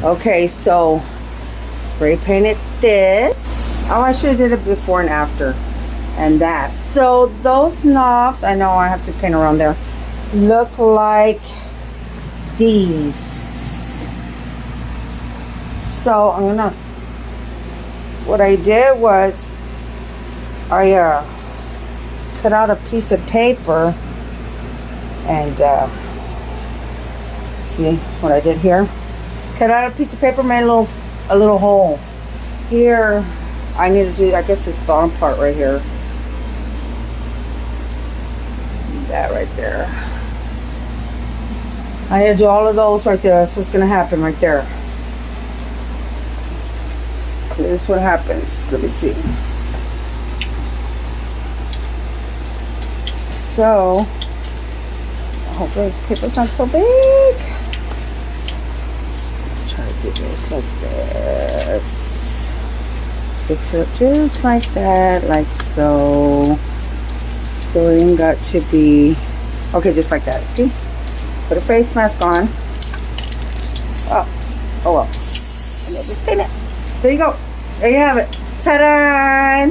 Okay, so spray painted this. Oh, I should have did it before and after. And that. So those knobs, I know I have to paint around there, look like these. So I'm gonna, what I did was I cut out a piece of paper and see what I did here. Cut out a piece of paper, made a little hole. Here, I need to do, I guess this bottom part right here. That right there. I need to do all of those right there. That's what's gonna happen right there. This is what happens. Let me see. So, hopefully this paper's not so big. Try to do this like this. Fix it up just like that, like so. So it ain't got to be, okay, just like that. See? Put a face mask on. Oh well. And then just paint it. There you go. There you have it. Ta-da!